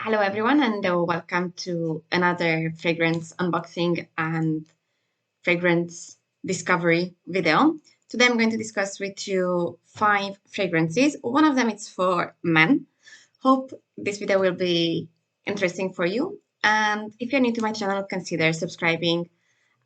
Hello, everyone, and welcome to another fragrance unboxing and fragrance discovery video. Today, I'm going to discuss with you 5 fragrances. One of them is for men. Hope this video will be interesting for you. And if you're new to my channel, consider subscribing.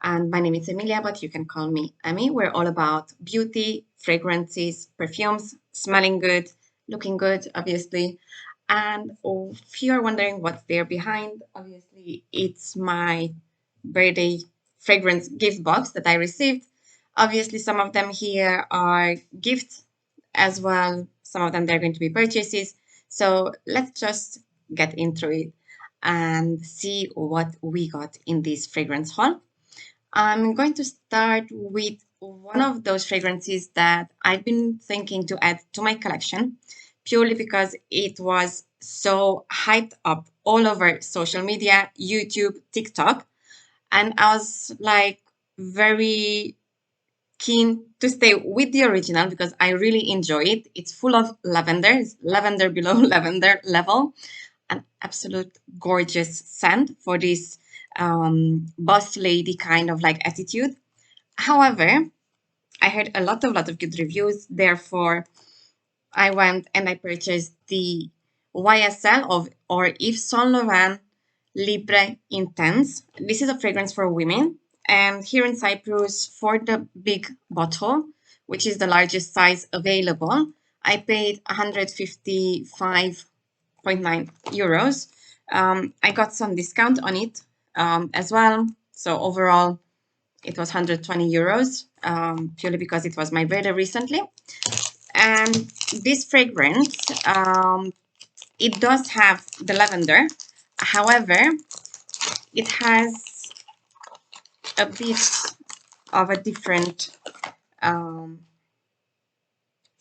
And my name is Emilia, but you can call me Emmy. We're all about beauty, fragrances, perfumes, smelling good, looking good, obviously. And if you're wondering what's there behind, obviously it's my birthday fragrance gift box that I received. Obviously, some of them here are gifts as well. Some of them they're going to be purchases. So let's just get into it and see what we got in this fragrance haul. I'm going to start with one of those fragrances that I've been thinking to add to my collection purely because it was so hyped up all over social media, YouTube, TikTok. And I was like very keen to stay with the original because I really enjoy it. It's full of lavender, it's lavender below lavender level, an absolute gorgeous scent for this boss lady kind of like attitude. However, I heard a lot of good reviews. Therefore, I went and I purchased the YSL of or Yves Saint Laurent Libre Intense. This is a fragrance for women. And here in Cyprus, for the big bottle, which is the largest size available, I paid 155.9 euros. I got some discount on it as well. So overall, it was 120 euros purely because it was my birthday recently. And this fragrance, it does have the lavender. However, it has a bit of a different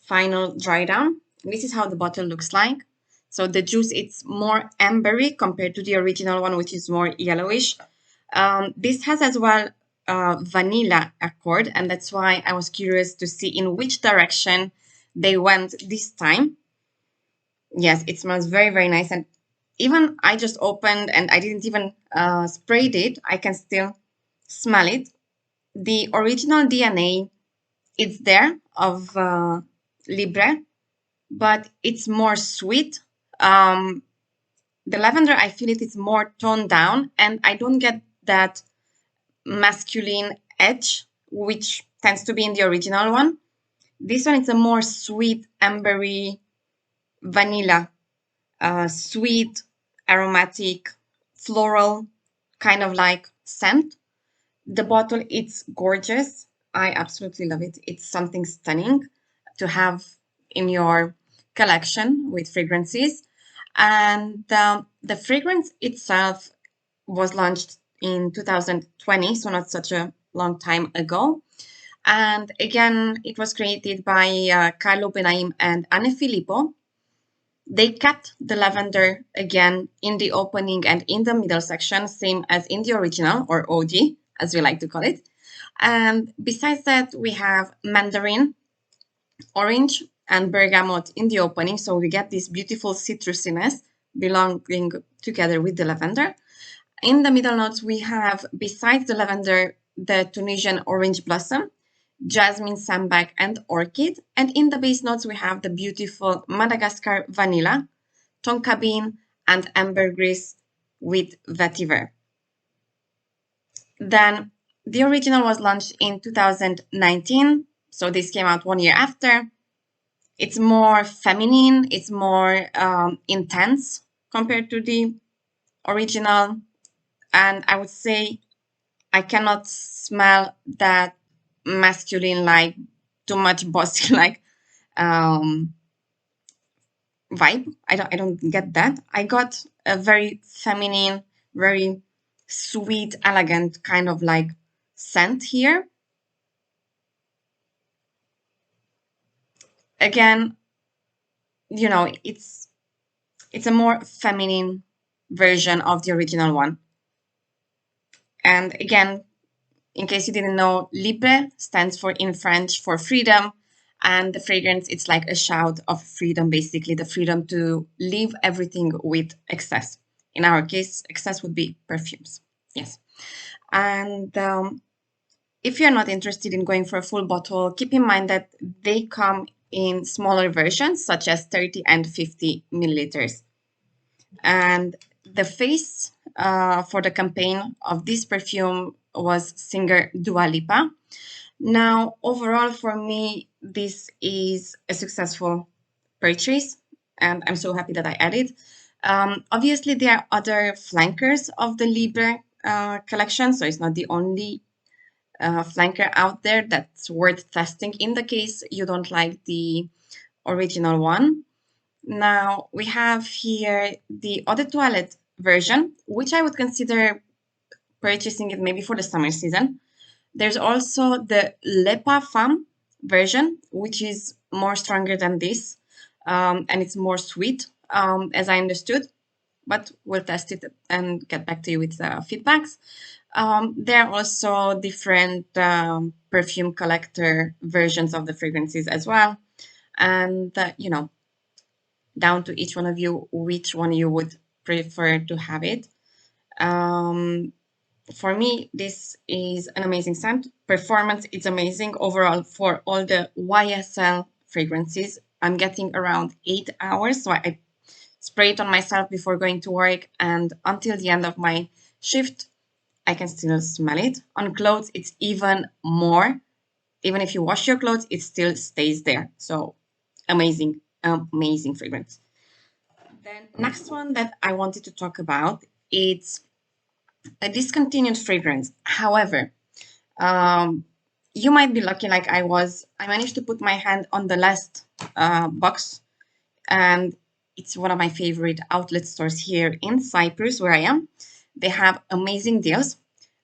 final dry down. This is how the bottle looks like. So the juice, it's more ambery compared to the original one, which is more yellowish. This has as well vanilla accord, and that's why I was curious to see in which direction they went this time. Yes, it smells very, very nice. And even I just opened and I didn't even sprayed it. I can still smell it. The original DNA, it's there of Libre, but it's more sweet. The lavender, I feel it is more toned down, and I don't get that masculine edge, which tends to be in the original one. This one is a more sweet, ambery, vanilla, sweet, aromatic, floral kind of like scent. The bottle, it's gorgeous. I absolutely love it. It's something stunning to have in your collection with fragrances. And the fragrance itself was launched in 2020, so not such a long time ago. And again, it was created by Carlo Benaim and Anne Filippo. They kept the lavender again in the opening and in the middle section, same as in the original, or OG, as we like to call it. And besides that, we have mandarin, orange, and bergamot in the opening. So we get this beautiful citrusiness belonging together with the lavender. In the middle notes, we have, besides the lavender, the Tunisian orange blossom, jasmine, sambac, and orchid. And in the base notes, we have the beautiful Madagascar vanilla, tonka bean, and ambergris with vetiver. Then the original was launched in 2019, so this came out 1 year after. It's more feminine, it's more intense compared to the original. And I would say I cannot smell that masculine, like too much bossy, like vibe. I don't get that. I got a very feminine, very sweet, elegant kind of like scent here. Again, you know, it's a more feminine version of the original one. And again, in case you didn't know, Libre stands for in French for freedom. And the fragrance, it's like a shout of freedom, basically the freedom to live everything with excess. in our case, excess would be perfumes. Yes. And if you're not interested in going for a full bottle, keep in mind that they come in smaller versions, such as 30 and 50 milliliters. And the face for the campaign of this perfume was singer Dua Lipa. Now, overall, for me, this is a successful purchase, and I'm so happy that I added. Obviously, there are other flankers of the Libre collection, so it's not the only flanker out there that's worth testing in the case you don't like the original one. Now, we have here the Eau de Toilette version, which I would consider purchasing it maybe for the summer season. There's also the Le Parfum version, which is more stronger than this, and it's more sweet, as I understood. But we'll test it and get back to you with feedbacks. There are also different perfume collector versions of the fragrances as well. And, down to each one of you, which one you would prefer to have it. For me, this is an amazing scent. Performance is amazing overall for all the YSL fragrances. I'm getting around 8 hours, so I spray it on myself before going to work, and until the end of my shift, I can still smell it. On clothes, it's even more. Even if you wash your clothes, it still stays there. So amazing, amazing fragrance. Then next one that I wanted to talk about, it's a discontinued fragrance. However, you might be lucky like I was. I managed to put my hand on the last box, and it's one of my favorite outlet stores here in Cyprus, where I am. They have amazing deals.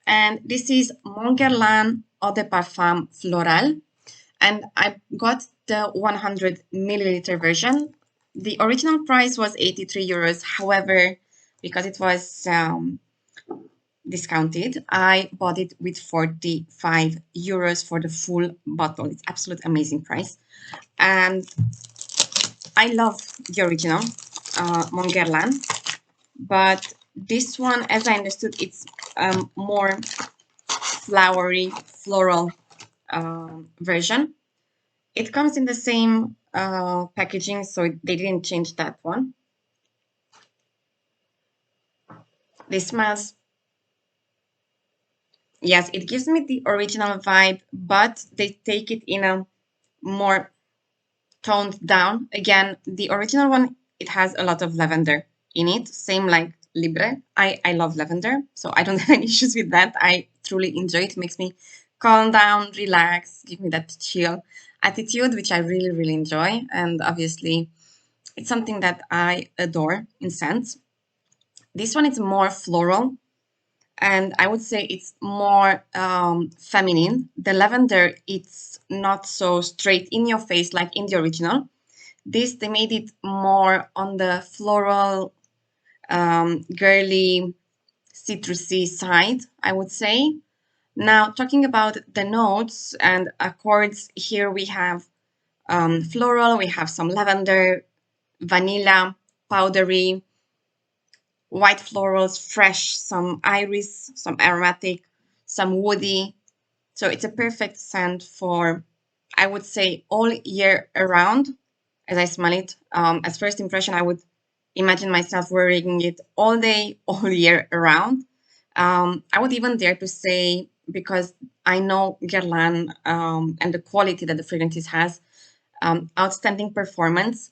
And this is Mon Guerlain Eau de Parfum Floral. And I got the 100 milliliter version. The original price was 83 euros. However, because it was discounted, I bought it with 45 euros for the full bottle. It's absolute amazing price. And I love the original Mon Guerlain, but this one, as I understood, it's more flowery, floral version. It comes in the same packaging, so they didn't change that one. This smells, yes, it gives me the original vibe, but they take it in a more toned down. Again, the original one, it has a lot of lavender in it, same like Libre. I love lavender, so I don't have any issues with that. I truly enjoy it. It makes me calm down, relax, give me that chill attitude, which I really, really enjoy. And obviously, it's something that I adore in scents. This one is more floral, and I would say it's more feminine. The lavender, it's not so straight in your face like in the original. This, they made it more on the floral, girly, citrusy side, I would say. Now, talking about the notes and accords, here we have floral, we have some lavender, vanilla, powdery, white florals, fresh, some iris, some aromatic, some woody. So it's a perfect scent for, I would say, all year around. As I smell it, as first impression, I would imagine myself wearing it all day, all year around. I would even dare to say, because I know Guerlain and the quality that the fragrances has, outstanding performance,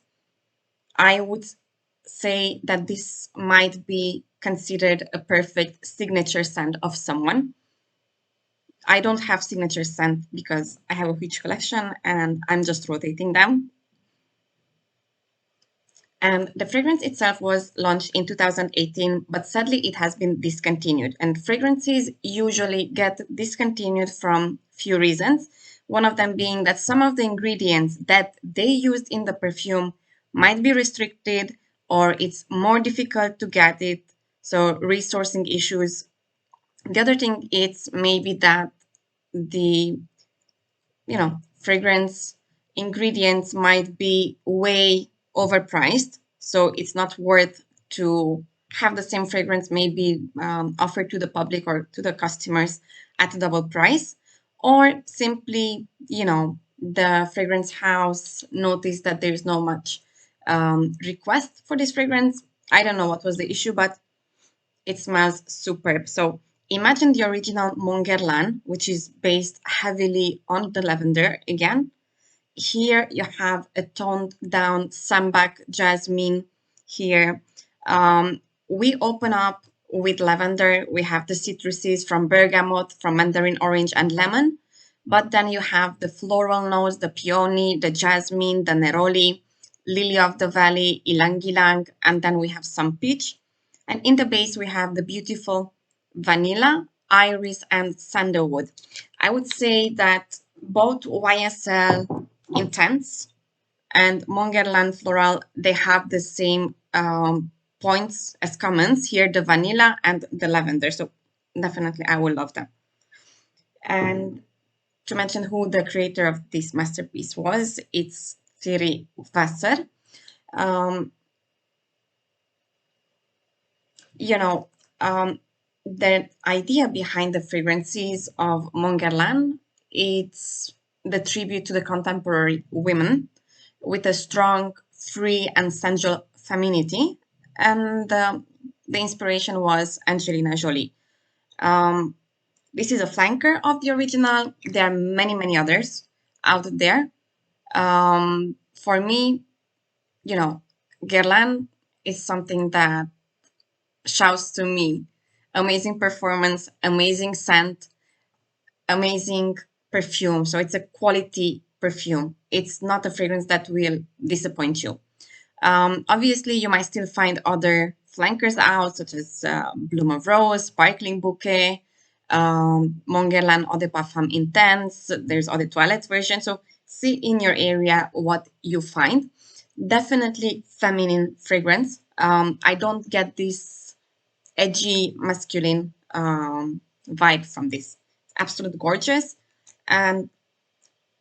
I would say that this might be considered a perfect signature scent of someone. I don't have signature scent because I have a huge collection and I'm just rotating them. And the fragrance itself was launched in 2018, but sadly it has been discontinued. And fragrances usually get discontinued from few reasons. One of them being that some of the ingredients that they used in the perfume might be restricted, or it's more difficult to get it. So resourcing issues. The other thing is maybe that the fragrance ingredients might be way overpriced, so it's not worth to have the same fragrance maybe offered to the public or to the customers at a double price, or simply, the fragrance house noticed that there's no much request for this fragrance. I don't know what was the issue, but it smells superb. So imagine the original Mongerlan, which is based heavily on the lavender again. Here you have a toned down sambac jasmine here. We open up with lavender. We have the citruses from bergamot, from mandarin orange and lemon. But then you have the floral notes, the peony, the jasmine, the neroli, lily of the valley, ilang ilang, and then we have some peach. And in the base, we have the beautiful vanilla, iris, and sandalwood. I would say that both YSL Intense and Mongerland Floral, they have the same points as commons. Here, the vanilla and the lavender. So definitely, I will love them. And to mention who the creator of this masterpiece was, it's Thierry Vasser. Um, you know, the idea behind the fragrances of Mongerland, it's the tribute to the contemporary women with a strong, free, and sensual femininity. And the inspiration was Angelina Jolie. Um, this is a flanker of the original. There are many, many others out there. For me, Guerlain is something that shouts to me amazing performance, amazing scent, amazing perfume. So it's a quality perfume. It's not a fragrance that will disappoint you. Obviously, you might still find other flankers out, such as Bloom of Rose, Sparkling Bouquet, Mon Guerlain Eau de Parfum Intense. There's Eau de Toilette version. So see in your area what you find. Definitely feminine fragrance. I don't get this edgy masculine vibe from this. Absolute gorgeous and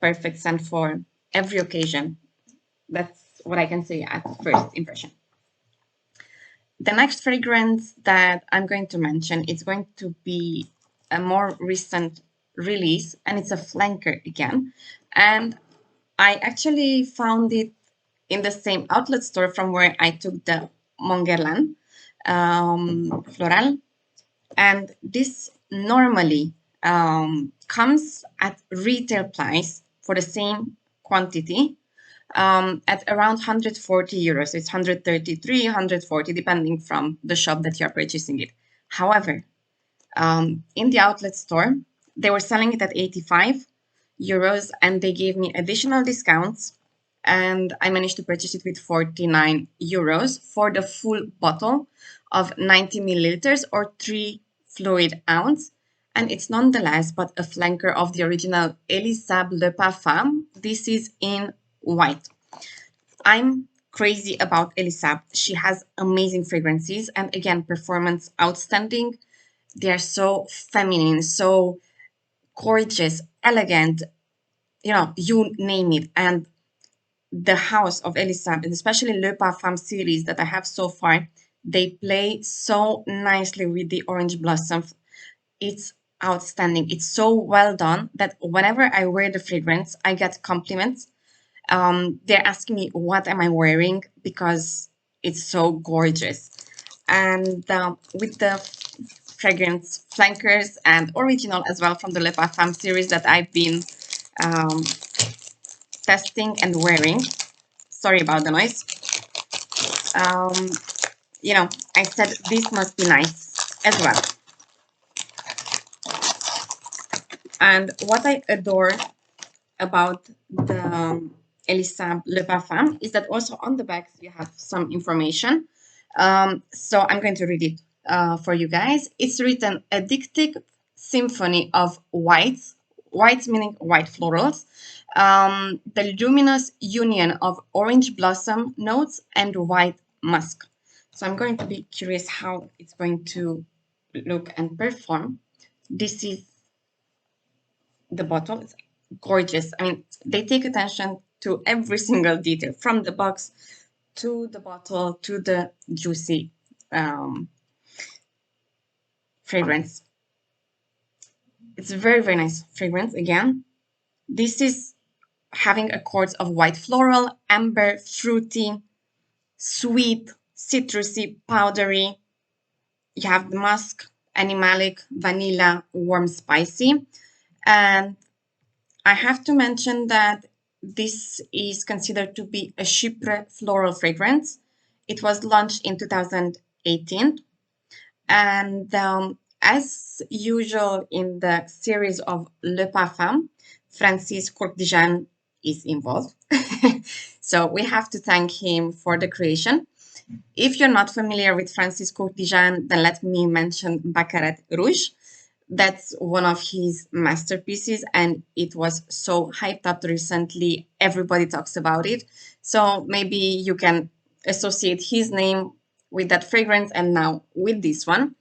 perfect scent for every occasion. That's what I can say at first impression. The next fragrance that I'm going to mention is going to be a more recent release, and it's a flanker again. And I actually found it in the same outlet store from where I took the Mongerlan Floral. And this normally comes at retail price for the same quantity at around 140 euros. So it's 133, 140, depending from the shop that you're purchasing it. However, in the outlet store, they were selling it at 85 euros and they gave me additional discounts. And I managed to purchase it with 49 euros for the full bottle of 90 milliliters or 3 fluid ounce. And it's nonetheless but a flanker of the original Ellie Saab Le Parfum. This is in white. I'm crazy about Ellie Saab. She has amazing fragrances and again, performance outstanding. They are so feminine, so gorgeous, elegant, you name it. And the house of Ellie Saab, and especially Le Parfum series that I have so far, they play so nicely with the orange blossom. It's outstanding. It's so well done that whenever I wear the fragrance, I get compliments. They're asking me what am I wearing because it's so gorgeous. And with the fragrance flankers and original as well from the Le Parfum series that I've been um, testing and wearing. Sorry about the noise. Um, I said this must be nice as well. And what I adore about the Elisa Le Parfum is that also on the back you have some information. So I'm going to read it for you guys. It's written Addictive Symphony of Whites, whites meaning white florals, the luminous union of orange blossom notes and white musk. So I'm going to be curious how it's going to look and perform. This is the bottle. It's gorgeous. I mean, they take attention to every single detail from the box to the bottle to the juicy um, fragrance. It's a very, very nice fragrance. Again, this is having accords of white floral, amber, fruity, sweet, citrusy, powdery. You have the musk, animalic, vanilla, warm, spicy. And I have to mention that this is considered to be a Chypre floral fragrance. It was launched in 2018. And as usual in the series of Le Parfum, Francis Courtijan is involved. So we have to thank him for the creation. If you're not familiar with Francis Courtijan, then let me mention Baccarat Rouge. That's one of his masterpieces, and it was so hyped up recently. Everybody talks about it. So maybe you can associate his name with that fragrance and now with this one.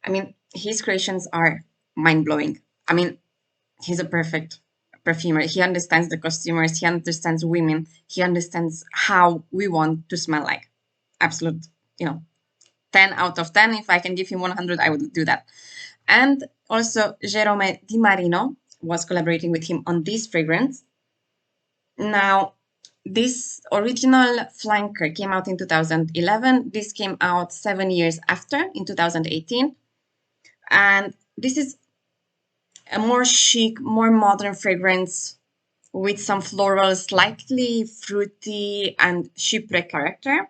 I mean, his creations are mind blowing. I mean, he's a perfect perfumer. He understands the customers, he understands women, he understands how we want to smell like. Absolute, 10 out of 10. If I can give him 100, I would do that. And also, Jerome Di Marino was collaborating with him on this fragrance. Now, this original flanker came out in 2011. This came out 7 years after, in 2018. And this is a more chic, more modern fragrance with some floral, slightly fruity and chypre character.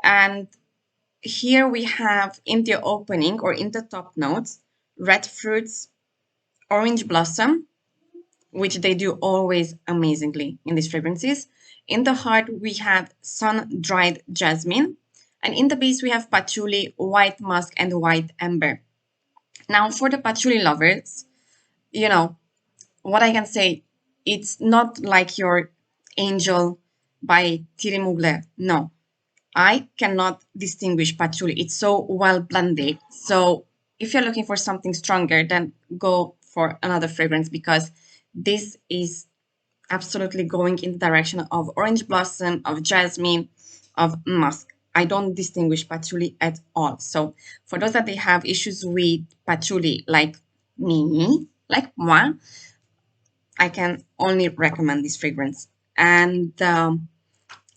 And here we have in the opening or in the top notes, red fruits, orange blossom, which they do always amazingly in these fragrances. In the heart, we have sun-dried jasmine. And in the base, we have patchouli, white musk, and white amber. Now, for the patchouli lovers, what I can say, it's not like your Angel by Thierry Mugler. No, I cannot distinguish patchouli. It's so well blended. So if you're looking for something stronger, then go for another fragrance because this is absolutely going in the direction of orange blossom, of jasmine, of musk. I don't distinguish patchouli at all. So for those that they have issues with patchouli, like me, like moi, I can only recommend this fragrance. And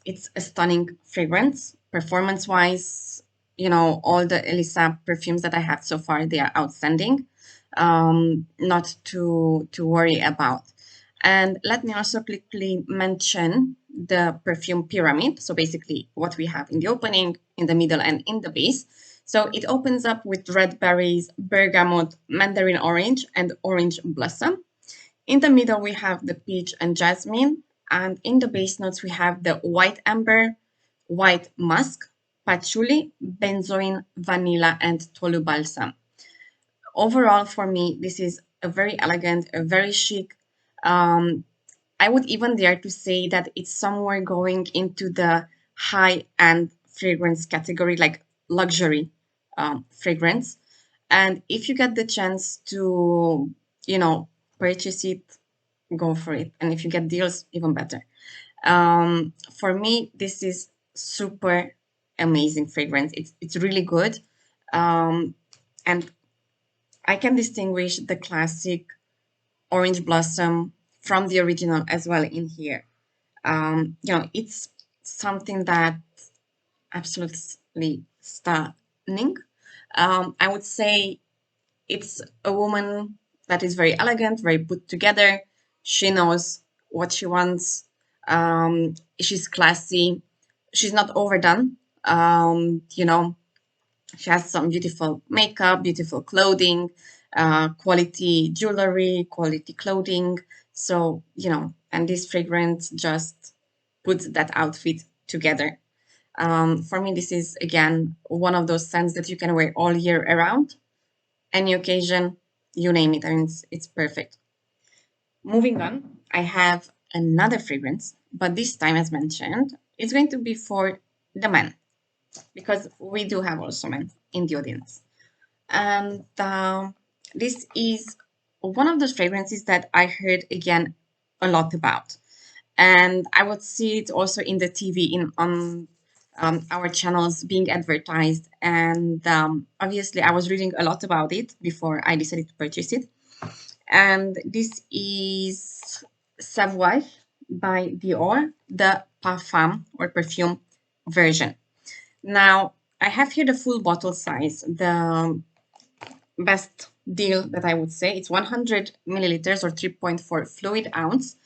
it's a stunning fragrance. Performance wise, all the Elisa perfumes that I have so far, they are outstanding. Not to worry about. And let me also quickly mention the perfume pyramid. So basically what we have in the opening, in the middle, and in the base. So it opens up with red berries, bergamot, mandarin orange, and orange blossom. In the middle, we have the peach and jasmine. And in the base notes, we have the white amber, white musk, patchouli, benzoin, vanilla, and tolu balsam. Overall, for me, this is a very elegant, a very chic. I would even dare to say that it's somewhere going into the high-end fragrance category, like luxury fragrance. And if you get the chance to, purchase it, go for it. And if you get deals, even better. For me, this is super amazing fragrance. It's really good. And I can distinguish the classic orange blossom from the original as well in here. It's something that absolutely stunning. I would say it's a woman that is very elegant, very put together. She knows what she wants. She's classy. She's not overdone. She has some beautiful makeup, beautiful clothing, quality jewelry, quality clothing. So, and this fragrance just puts that outfit together. For me, this is, again, one of those scents that you can wear all year around. Any occasion, you name it. I mean, it's perfect. Moving on, I have another fragrance, but this time, as mentioned, it's going to be for the men because we do have also men in the audience. And this is one of those fragrances that I heard again a lot about. And I would see it also in the TV our channels being advertised. And obviously, I was reading a lot about it before I decided to purchase it. And this is Sauvage by Dior, the Parfum or perfume version. Now, I have here the full bottle size, the best deal that I would say. It's 100 milliliters or 3.4 fluid ounce.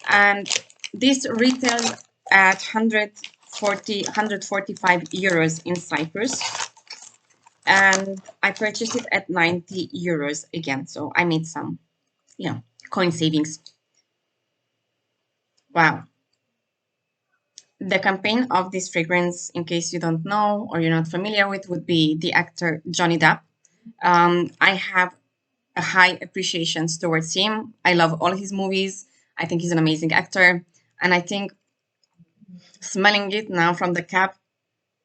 And this retails at 145 euros in Cyprus. And I purchased it at 90 euros again. So I made some, coin savings. Wow. The campaign of this fragrance, in case you don't know or you're not familiar with, would be the actor Johnny Depp. I have a high appreciation towards him. I love all his movies. I think he's an amazing actor. And I think smelling it now from the cap,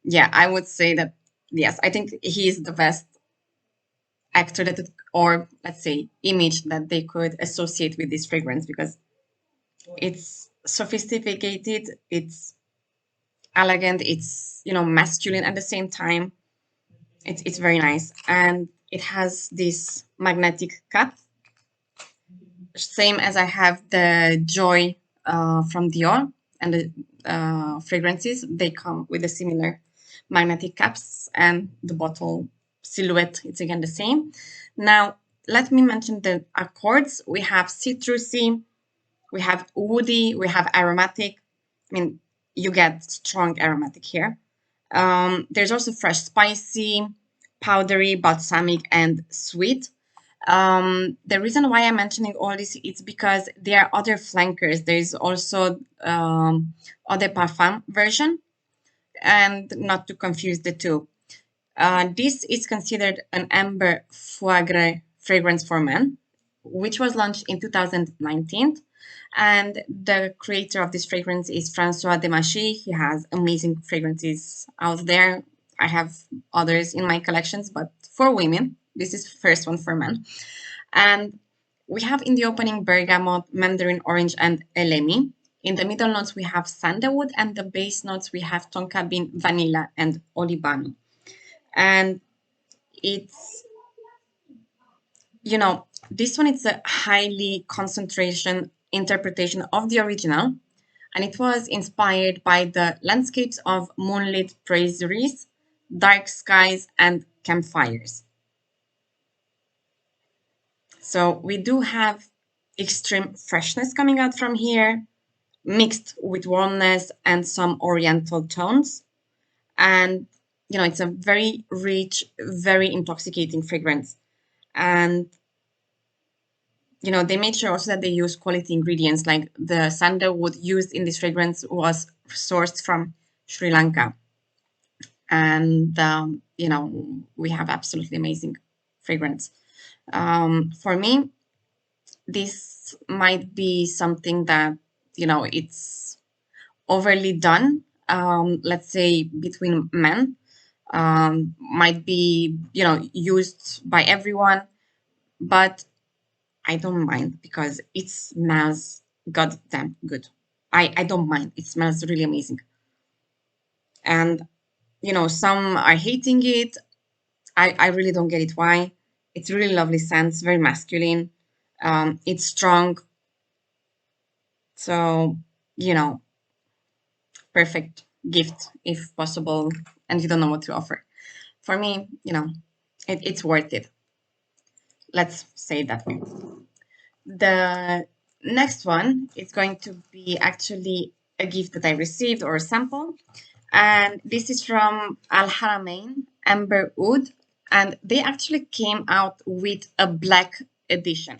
yeah, I would say that, yes, I think he is the best actor that, or let's say, image that they could associate with this fragrance, because it's sophisticated, it's elegant, it's, masculine at the same time. It's very nice. And it has this magnetic cap, same as I have the Joy from Dior, and the fragrances, they come with a similar magnetic caps, and the bottle silhouette, it's again the same. Now, let me mention the accords. We have citrusy, we have woody, we have aromatic. I mean, you get strong aromatic here. There's also fresh, spicy, powdery, balsamic, and sweet. The reason why I'm mentioning all this is because there are other flankers. There is also Eau de Parfum version, and not to confuse the two. This is considered an amber foie gras fragrance for men, which was launched in 2019. And the creator of this fragrance is Francois Demachy. He has amazing fragrances out there. I have others in my collections, but for women, this is the first one for men. And we have in the opening bergamot, mandarin orange, and elemi. In the middle notes, we have sandalwood, and the base notes, we have tonka bean, vanilla, and olibano. And it's, this one is a highly concentration interpretation of the original, and it was inspired by the landscapes of moonlit prairies, dark skies, and campfires. So we do have extreme freshness coming out from here, mixed with warmness and some oriental tones. And, it's a very rich, very intoxicating fragrance. And, they made sure also that they use quality ingredients, like the sandalwood used in this fragrance was sourced from Sri Lanka. And, we have absolutely amazing fragrance. For me, this might be something that, it's overly done, let's say between men, might be, used by everyone, but I don't mind because it smells goddamn good. I don't mind. It smells really amazing. And, some are hating it. I really don't get it why. It's really lovely scents, very masculine. It's strong. So, perfect gift if possible, and you don't know what to offer. For me, it's worth it. Let's say it that way. The next one is going to be actually a gift that I received, or a sample. And this is from Al Haramain, Amber Oud. And they actually came out with a black edition.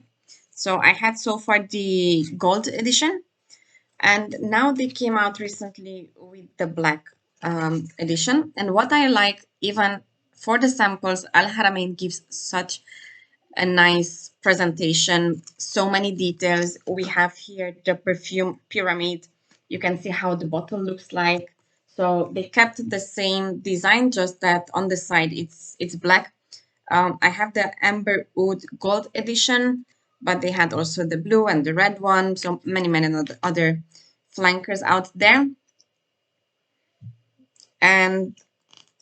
So I had so far the gold edition. And now they came out recently with the black edition. And what I like, even for the samples, Al Haramain gives such a nice presentation, so many details. We have here the perfume pyramid. You can see how the bottle looks like. So they kept the same design, just that on the side it's black. I have the Amber Oud Gold edition, but they had also the blue and the red one. So many other flankers out there. And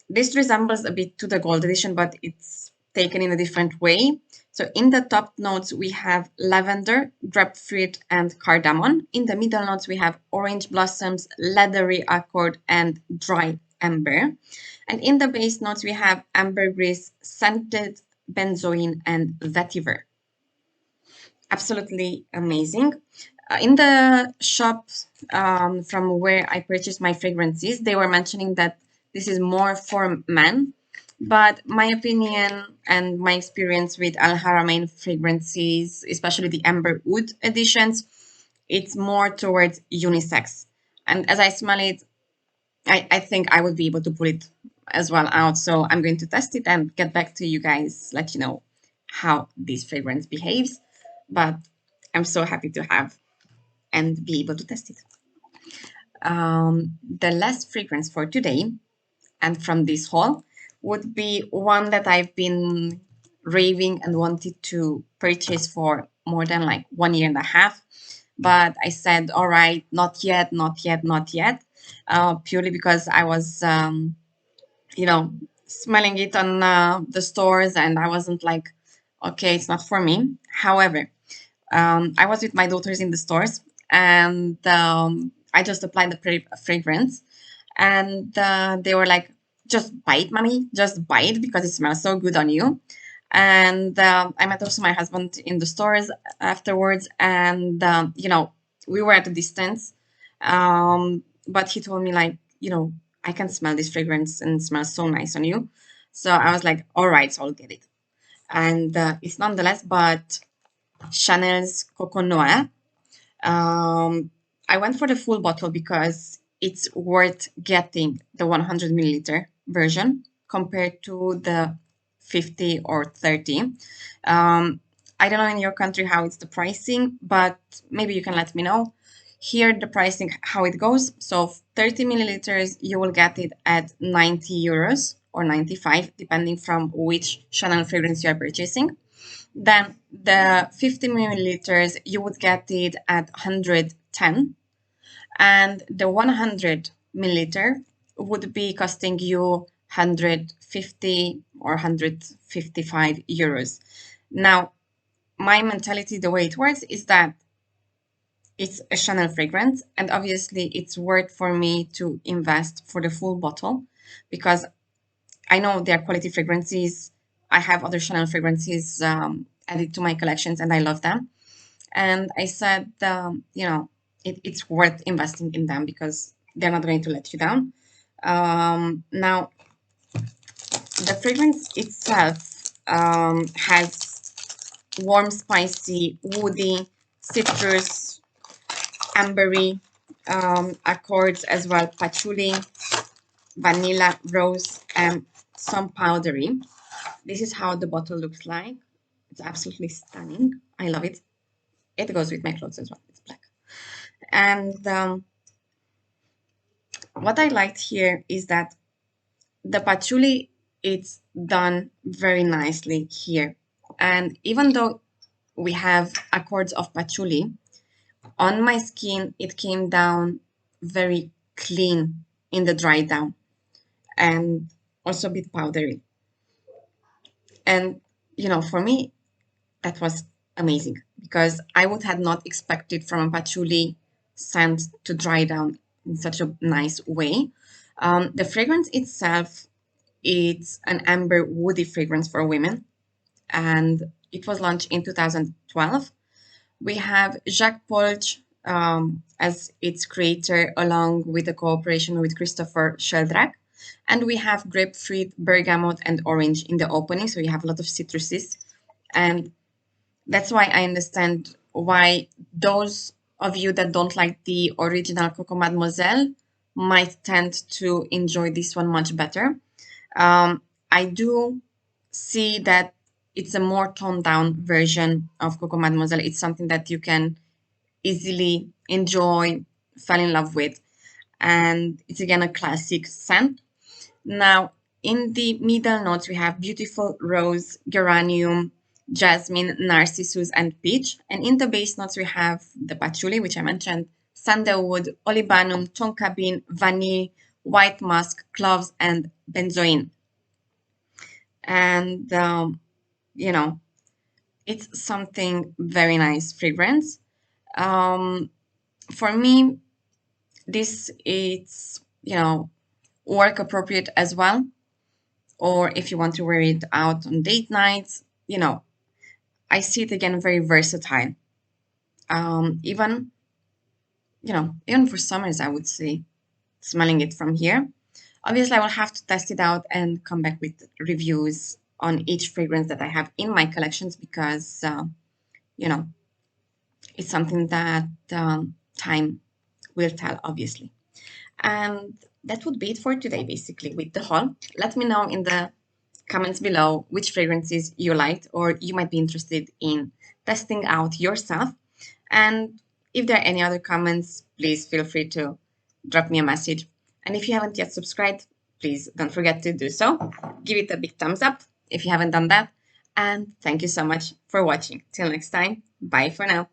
this resembles a bit to the gold edition, but it's taken in a different way. So in the top notes, we have lavender, grapefruit, and cardamom. In the middle notes, we have orange blossoms, leathery accord, and dry amber. And in the base notes, we have ambergris, scented benzoin, and vetiver. Absolutely amazing. In the shop from where I purchased my fragrances, they were mentioning that this is more for men. But my opinion and my experience with Al Haramain fragrances, especially the Amber Wood editions, it's more towards unisex. And as I smell it, I think I would be able to pull it as well out. So I'm going to test it and get back to you guys, let you know how this fragrance behaves. But I'm so happy to have and be able to test it. The last fragrance for today and from this haul would be one that I've been raving and wanted to purchase for more than like 1 year and a half. But I said, all right, not yet, not yet, not yet, purely because I was, you know, smelling it on the stores and I wasn't like, okay, it's not for me. However, I was with my daughters in the stores and I just applied the fragrance and they were like, just buy it, mommy, just buy it because it smells so good on you. And I met also my husband in the stores afterwards and, we were at a distance. But he told me like, I can smell this fragrance and it smells so nice on you. So I was like, all right, so I'll get it. And it's nonetheless, but Chanel's Coco Noir. I went for the full bottle because it's worth getting the 100 milliliter version compared to the 50 or 30. I don't know in your country how it's the pricing, but maybe you can let me know. Here, the pricing, how it goes. So 30 milliliters, you will get it at 90 euros or 95, depending from which Chanel fragrance you are purchasing. Then the 50 milliliters, you would get it at 110. And the 100 milliliter would be costing you 150 or 155 euros. Now, my mentality, the way it works is that it's a Chanel fragrance, and obviously it's worth for me to invest for the full bottle because I know they're quality fragrances. I have other Chanel fragrances added to my collections, and I love them. And I said, it's worth investing in them because they're not going to let you down. Now, the fragrance itself has warm, spicy, woody, citrus, ambery accords as well, patchouli, vanilla, rose, and some powdery. This is how the bottle looks like. It's absolutely stunning. I love it. It goes with my clothes as well. It's black. And what I liked here is that the patchouli, it's done very nicely here. And even though we have accords of patchouli, on my skin, it came down very clean in the dry down and also a bit powdery. And, for me, that was amazing because I would have not expected from a patchouli scent to dry down in such a nice way. The fragrance itself, it's an amber woody fragrance for women, and it was launched in 2012. We have Jacques Polch as its creator, along with a cooperation with Christopher Sheldrake. And we have grapefruit, bergamot, and orange in the opening. So you have a lot of citruses. And that's why I understand why those of you that don't like the original Coco Mademoiselle might tend to enjoy this one much better. I do see that it's a more toned down version of Coco Mademoiselle. It's something that you can easily enjoy, fall in love with. And it's again a classic scent. Now, in the middle notes, we have beautiful rose, geranium, jasmine, narcissus, and peach. And in the base notes, we have the patchouli, which I mentioned, sandalwood, olibanum, tonka bean, vanille, white musk, cloves, and benzoin. And, you know, it's something very nice fragrance. Um, for me, this is, work appropriate as well. Or if you want to wear it out on date nights, I see it again very versatile. Even, even for summers, I would say, smelling it from here. Obviously, I will have to test it out and come back with reviews on each fragrance that I have in my collections because, you know, it's something that time will tell, obviously. And that would be it for today, basically, with the haul. Let me know in the comments below which fragrances you liked or you might be interested in testing out yourself. And if there are any other comments, please feel free to drop me a message. And if you haven't yet subscribed, please don't forget to do so. Give it a big thumbs up if you haven't done that. And thank you so much for watching. Till next time, bye for now.